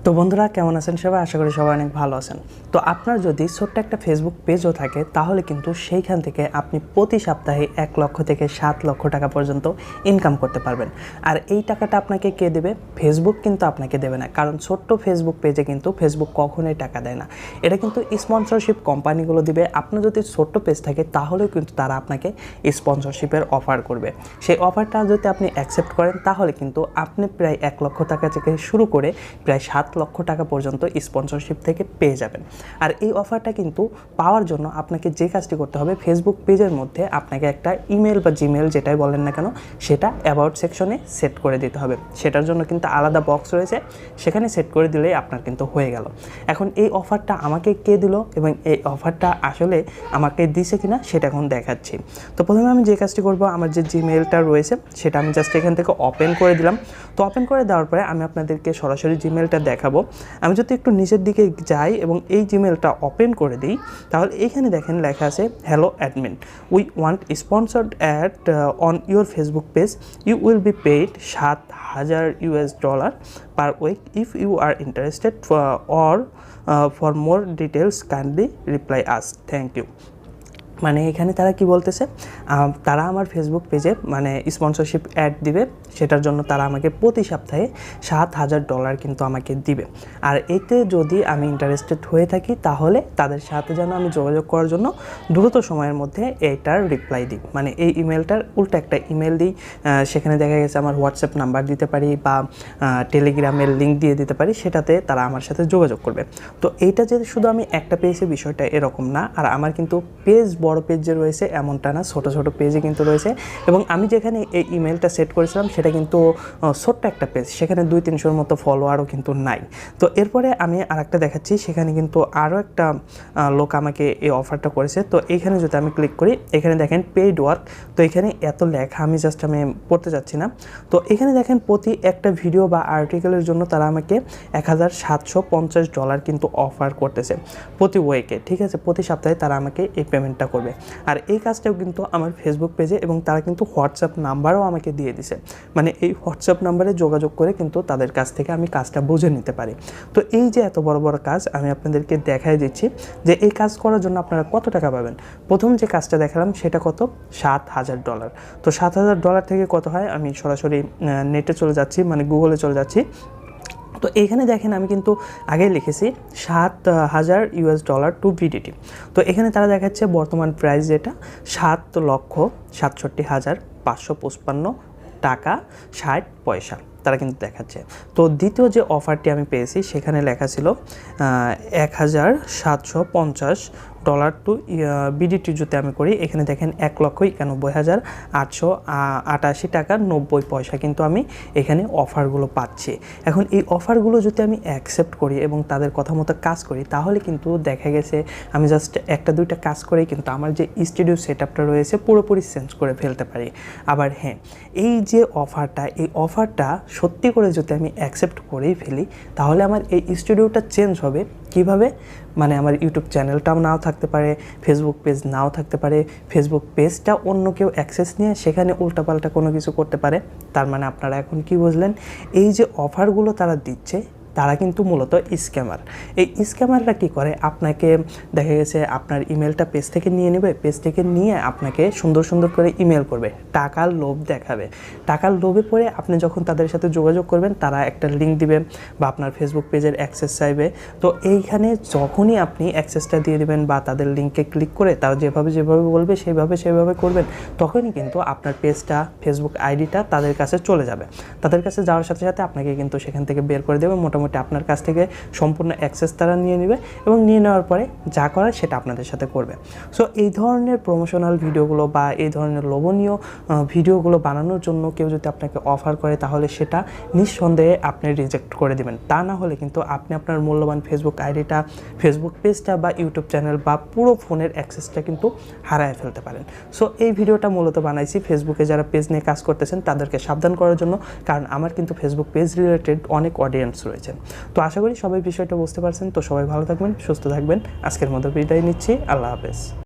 তো বন্ধুরা কেমন আছেন সবাই? আশা করি সবাই অনেক ভালো আছেন। তো আপনার যদি ছোট্ট একটা ফেসবুক পেজও থাকে তাহলে কিন্তু সেইখান থেকে আপনি প্রতি সপ্তাহে 1 লক্ষ থেকে 7 লক্ষ টাকা পর্যন্ত ইনকাম করতে পারবেন। আর এই টাকাটা আপনাকে কে দেবে? ফেসবুক কিন্তু আপনাকে দেবে না, কারণ ছোট্ট ফেসবুক পেজে কিন্তু ফেসবুক কখনোই টাকা দেয় না। এটা কিন্তু স্পন্সরশিপ কোম্পানিগুলো দিবে। আপনার যদি ছোট্ট পেজ থাকে তাহলেও কিন্তু তারা আপনাকে স্পন্সরশিপের অফার করবে। সেই অফারটা যদি আপনি অ্যাকসেপ্ট করেন তাহলে কিন্তু আপনি প্রায় 1 লক্ষ টাকা থেকে শুরু করে প্রায় 7 লক্ষ টাকা পর্যন্ত স্পন্সরশিপ থেকে পেয়ে যাবেন। আর এই অফারটা কিন্তু পাওয়ার জন্য আপনাকে যে কাজটি করতে হবে, ফেসবুক পেজের মধ্যে আপনাকে একটা ইমেল বা জিমেল যেটাই বলেন না কেন সেটা অ্যাবাউট সেকশনে সেট করে দিতে হবে। সেটার জন্য কিন্তু আলাদা বক্স রয়েছে, সেখানে সেট করে দিলেই আপনার কিন্তু হয়ে গেল। এখন এই অফারটা আমাকে কে দিল এবং এই অফারটা আসলে আমাকে দিছে কিনা সেটা এখন দেখাচ্ছি। তো প্রথমে আমি যে কাজটি করব, আমার যে জিমেলটা রয়েছে সেটা আমি জাস্ট এখান থেকে ওপেন করে দিলাম। তো ওপেন করে দেওয়ার পরে আমি আপনাদেরকে সরাসরি জিমেলটা দেখাবো। আমি যদি একটু নিচের দিকে যাই এবং এই জিমেলটা ওপেন করে দিই তাহলে এইখানে দেখেন লেখা আছে, hello admin, we want sponsored ad on your Facebook page, you will be paid $7,000 per week if you are interested or for more details kindly reply us, thank you. মানে এখানে তারা কি বলতেছে, তারা আমার ফেসবুক পেজে মানে স্পন্সরশিপ অ্যাড দিবে, সেটার জন্য তারা আমাকে প্রতি সপ্তাহে $7,000 কিন্তু আমাকে দিবে। আর এতে যদি আমি ইন্টারেস্টেড হয়ে থাকি তাহলে তাদের সাথে যেন আমি যোগাযোগ করার জন্য দ্রুত সময়ের মধ্যে এইটার রিপ্লাই দিই, মানে এই ইমেলটার উল্টো একটা ইমেল দিই। সেখানে দেখা গেছে আমার হোয়াটসঅ্যাপ নাম্বার দিতে পারি বা টেলিগ্রামের লিঙ্ক দিয়ে দিতে পারি, সেটাতে তারা আমার সাথে যোগাযোগ করবে। তো এইটা যে শুধু আমি একটা পেজে বিষয়টা এরকম না, আর আমার কিন্তু পেজ বড় পেজ যে রয়েছে এমনটা না, ছোটো ছোটো পেজে কিন্তু রয়েছে। এবং আমি যেখানে এই ইমেলটা সেট করেছিলাম সেটা কিন্তু ছোট্ট একটা পেজ, সেখানে 200-300 মতো ফলোয়ারও কিন্তু নাই। তো এরপরে আমি আরেকটা দেখাচ্ছি, সেখানে কিন্তু আরও একটা লোক আমাকে এই অফারটা করেছে। তো এইখানে যদি আমি ক্লিক করি, এখানে দেখেন পেইড ওয়ার্ক, তো এখানে এত লেখা আমি পড়তে যাচ্ছি না। তো এখানে দেখেন প্রতি একটা ভিডিও বা আর্টিকেলের জন্য তারা আমাকে $1,750 কিন্তু অফার করতেছে প্রতি উইকে, ঠিক আছে? প্রতি সপ্তাহে তারা আমাকে এই পেমেন্টটা করবে। আর এই কাজটাও কিন্তু আমার ফেসবুক পেজে, এবং তারা কিন্তু হোয়াটসঅ্যাপ নাম্বারও আমাকে দিয়ে দিছে, মানে এই হোয়াটসঅ্যাপ নাম্বারে যোগাযোগ করে কিন্তু তাদের কাছ থেকে আমি কাজটা বুঝে নিতে পারি। তো এই যে এত বড় বড় কাজ আমি আপনাদেরকে দেখাই দিচ্ছি যে এই কাজ করার জন্য আপনারা কত টাকা পাবেন। প্রথম যে কাজটা দেখালাম সেটা কত, $7,000। তো $7,000 থেকে কত হয়, আমি সরাসরি নেটে চলে যাচ্ছি, মানে গুগলে চলে যাচ্ছি। তো এইখানে দেখেন আমি কিন্তু আগেই লিখেছি $7,000 টু বিডিটি। তো এখানে তারা দেখাচ্ছে বর্তমান প্রাইস যেটা $7,67,555 টাকা 60 পয়সা তারা কিন্তু দেখাচ্ছে। তো দ্বিতীয় যে অফারটি আমি পেয়েছি সেখানে লেখা ছিল $1,750 টু বিডিটি যদি আমি করি, এখানে দেখেন 1,91,888 টাকা 90 পয়সা কিন্তু আমি এখানে অফারগুলো পাচ্ছি। এখন এই অফারগুলো যদি আমি অ্যাকসেপ্ট করি এবং তাদের কথা মতো কাজ করি তাহলে কিন্তু দেখা গেছে আমি জাস্ট একটা দুইটা কাজ করেই কিন্তু আমার যে স্টুডিও সেট আপটা রয়েছে পুরোপুরি চেঞ্জ করে ফেলতে পারি। আবার হ্যাঁ, এই যে অফারটা, এই অফারটা সত্যি করে যদি আমি অ্যাকসেপ্ট করেই ফেলি তাহলে আমার এই স্টুডিওটা চেঞ্জ হবে কিভাবে, মানে আমার ইউটিউব চ্যানেলটাও নাও থাকতে পারে, ফেসবুক পেজ নাও থাকতে পারে, ফেসবুক পেজটা অন্য কেউ অ্যাক্সেস নিয়ে সেখানে উল্টাপাল্টা কোনো কিছু করতে পারে। তার মানে আপনারা এখন কি বুঝলেন, এই যে অফারগুলো তারা দিচ্ছে তারা কিন্তু মূলত স্ক্যামার। এই স্ক্যামাররা কী করে, আপনাকে দেখা গেছে আপনার ইমেলটা পেজ থেকে নিয়ে নেবে, পেজ থেকে নিয়ে আপনাকে সুন্দর সুন্দর করে ইমেল করবে, টাকার লোভ দেখাবে। টাকার লোভে পড়ে আপনি যখন তাদের সাথে যোগাযোগ করবেন তারা একটা লিঙ্ক দিবে বা আপনার ফেসবুক পেজের অ্যাক্সেস চাইবে। তো এইখানে যখনই আপনি অ্যাক্সেসটা দিয়ে দেবেন বা তাদের লিঙ্কে ক্লিক করে তারা যেভাবে বলবে সেভাবে করবেন, তখনই কিন্তু আপনার পেজটা, ফেসবুক আইডিটা তাদের কাছে চলে যাবে। তাদের কাছে যাওয়ার সাথে সাথে আপনাকে কিন্তু সেখান থেকে বের করে দেবে, মোটামুটি আপনার কাছ থেকে সম্পূর্ণ অ্যাক্সেস তারা নিয়ে নেবে এবং নিয়ে নেওয়ার পরে যা করার সেটা আপনাদের সাথে করবে। সো এই ধরনের প্রমোশনাল ভিডিওগুলো বা এই ধরনের লোভনীয় ভিডিওগুলো বানানোর জন্য কেউ যদি আপনাকে অফার করে তাহলে সেটা নিঃসন্দেহে আপনি রিজেক্ট করে দেবেন। তা না হলে কিন্তু আপনি আপনার মূল্যবান ফেসবুক আইডিটা, ফেসবুক পেজটা বা ইউটিউব চ্যানেল বা পুরো ফোনের অ্যাক্সেসটা কিন্তু হারায় ফেলতে পারেন। সো এই ভিডিওটা মূলত বানাইছি ফেসবুকে যারা পেজ নিয়ে কাজ করতেছেন তাদেরকে সাবধান করার জন্য, কারণ আমার কিন্তু ফেসবুক পেজ রিলেটেড অনেক অডিয়েন্স রয়েছে। তো আশা করি সবাই বিষয়টা বুঝতে পারছেন। তো সবাই ভালো থাকবেন, সুস্থ থাকবেন। আজকের মতো বিদায় নিচ্ছি, আল্লাহ হাফেজ।